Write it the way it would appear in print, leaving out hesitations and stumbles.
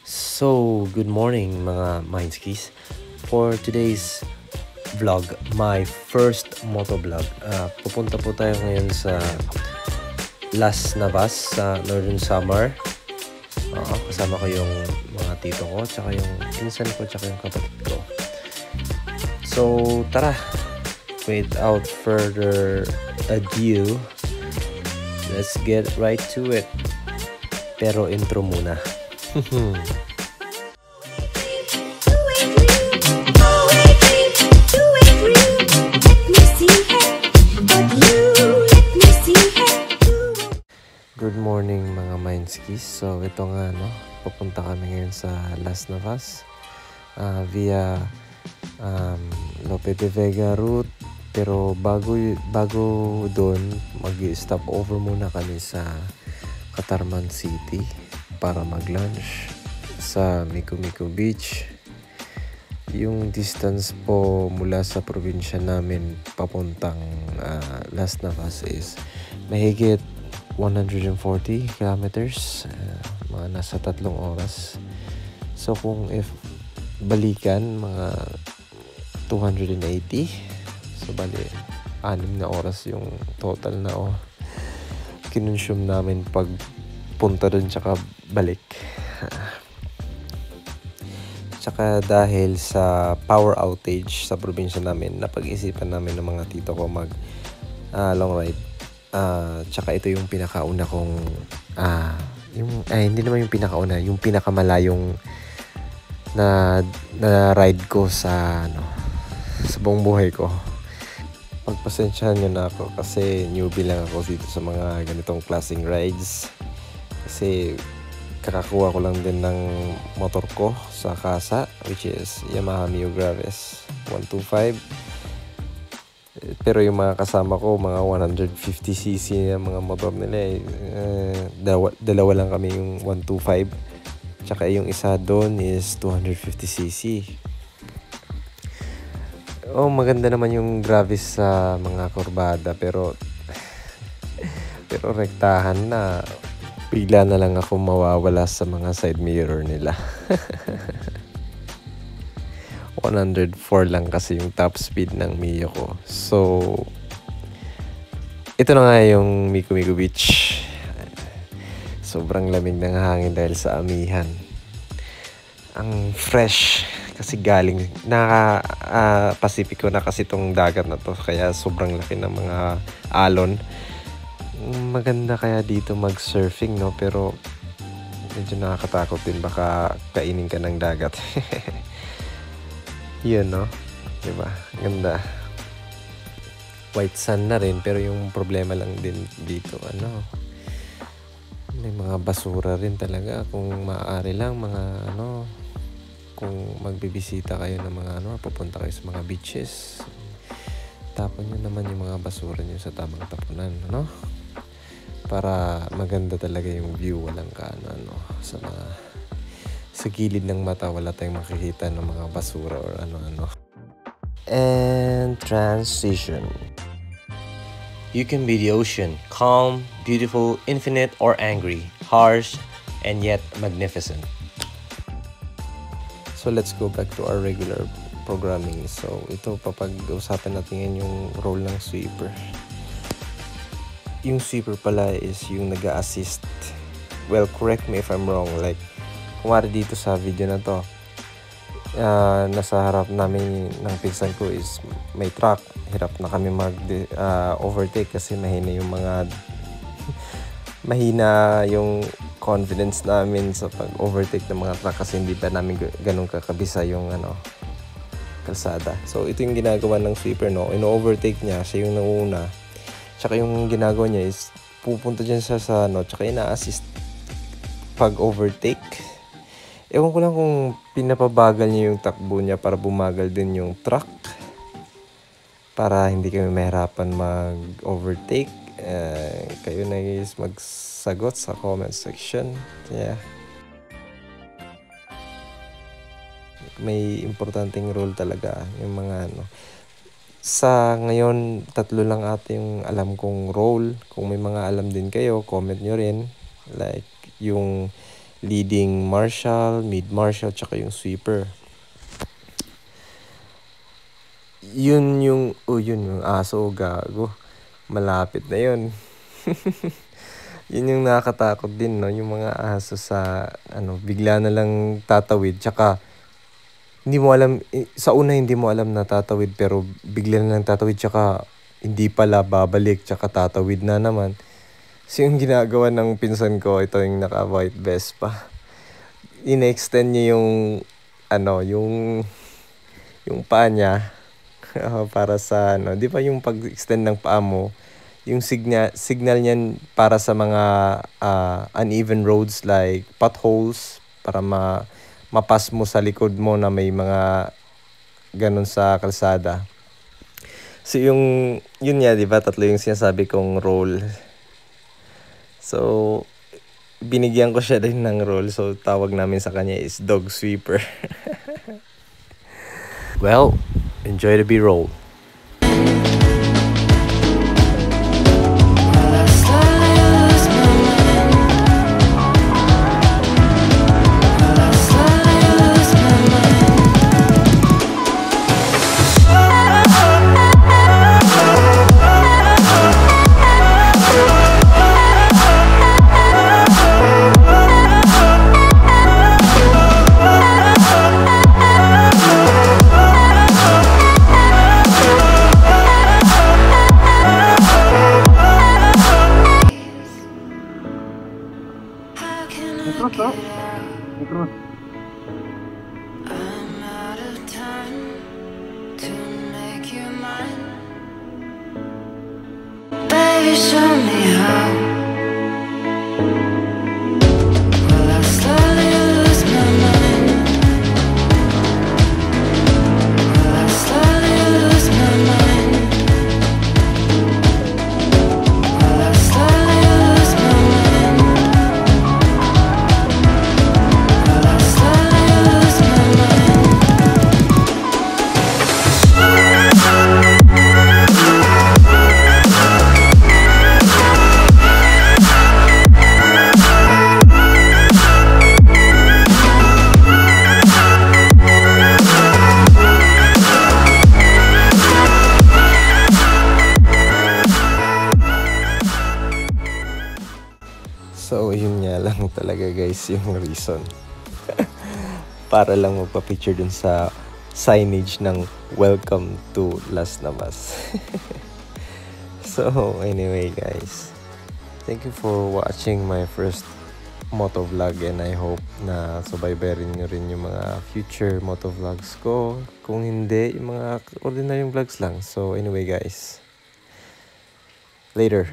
So, good morning mga Mindskis. For today's vlog, my first motovlog. Pupunta po tayo ngayon sa Las Navas sa Northern Samar. Kasama ko yung mga tito ko, tsaka yung pinsan ko, tsaka yung kapatid ko. So, tara! Without further ado, let's get right to it. Pero intro muna. Good morning mga Mindskis. So ito nga pupunta kami ngayon sa Las Navas via Lope de Vega route. Pero bago doon, mag-stop over muna kami sa Catarman City para mag-lunch sa Mico Mico Beach. Yung distance po mula sa probinsya namin papuntang Las Navas is mahigit 140 kilometers, mga nasa 3 oras. So kung if balikan, mga 280. So bali 6 na oras yung total na kinonsume namin pag punta dun tsaka balik. Tsaka dahil sa power outage sa probinsya namin, napag-isipan namin ng mga tito ko mag long ride. Tsaka ito yung pinakauna kong hindi naman yung pinakauna, yung pinakamalayong na ride ko sa buong buhay ko. Pagpasensyahan nyo na ako kasi newbie lang ako dito sa mga ganitong klaseng rides. Kasi kakakuha ko lang din ng motor ko sa casa, which is Yamaha Mio Gravis 125. Pero yung mga kasama ko, mga 150cc na mga motor nila dalawa lang kami yung 125. Tsaka yung isa doon is 250cc. Maganda naman yung Gravis sa mga kurbada, pero rektahan na bigla na lang ako mawawala sa mga side mirror nila. 104 lang kasi yung top speed ng Mio ko. So, ito na nga yung Mico Mico Beach. Sobrang lamig ng hangin dahil sa amihan. Ang fresh kasi galing Pacifico na kasi itong dagat na to, kaya sobrang laki ng mga alon. Maganda kaya dito mag-surfing, pero medyo nakakatakot din, baka kainin ka ng dagat. Yun, diba? Ganda. White sand na rin, pero yung problema lang din dito, may mga basura rin talaga. Kung maaari lang, mga kung magbibisita kayo ng mga pupunta kayo sa mga beaches, tapon nyo naman yung mga basura nyo sa tamang tapunan, para maganda talaga yung view. Walang sa gilid ng mata, wala tayong makikita ng mga basura or ano-ano. And transition. You can be the ocean, calm, beautiful, infinite, or angry, harsh, and yet magnificent. So let's go back to our regular programming. So ito, papag-usapan natin ngayon yung role ng sweeper. Yung sweeper pala is yung nag-a-assist. Well, correct me if I'm wrong. Like, kumari dito sa video na to, nasa harap namin ng pinsan ko is may truck. Hirap na kami mag-overtake kasi mahina yung confidence namin sa pag-overtake ng mga truck kasi hindi pa namin ganun kakabisa yung kalsada. So ito yung ginagawa ng sweeper, ino-overtake niya, siya yung nauna. Tsaka yung ginagawa niya is pupunta dyan sa tsaka ina-assist pag-overtake. Ewan ko lang kung pinapabagal niya yung takbo niya para bumagal din yung truck, para hindi kami mahirapan mag-overtake. Kayo na guys magsagot sa comment section. Yeah. May importanteng role talaga yung mga Sa ngayon, 3 lang ate yung alam kong role. Kung may mga alam din kayo, comment nyo rin. Like yung leading marshal, mid marshal, tsaka yung sweeper. Yun yung aso, gago. Malapit na yun. Yun yung nakakatakot din, no? Yung mga aso sa, bigla na lang tatawid. Tsaka, hindi mo alam, sa una hindi mo alam na tatawid, pero bigla na lang tatawid, tsaka hindi pala babalik, tsaka tatawid na naman. So yung ginagawa ng pinsan ko, ito yung naka-white vest pa. In-extend niya yung paa niya para sa, di ba yung pag-extend ng paa mo, yung signal niyan para sa mga uneven roads like potholes, para mapas mo sa likod mo na may mga ganun sa kalsada. So yun nga, di ba, tatlo yung sinasabi kong role. So binigyan ko siya din ng role, so tawag namin sa kanya is dog sweeper. Well, enjoy the B-roll. I'm out of time to make you mine. Baby, show me how. Will I slowly lose my mind? Will I slowly lose my mind? Will I slowly lose my mind? Will I slowly lose my mind? So yun nga lang talaga guys yung reason. Para lang magpa-picture dun sa signage ng welcome to Las Navas. So anyway guys, thank you for watching my first motovlog, and I hope na subaybayan nyo rin yung mga future motovlogs ko. Kung hindi, yung mga ordinary vlogs lang. So anyway guys, later.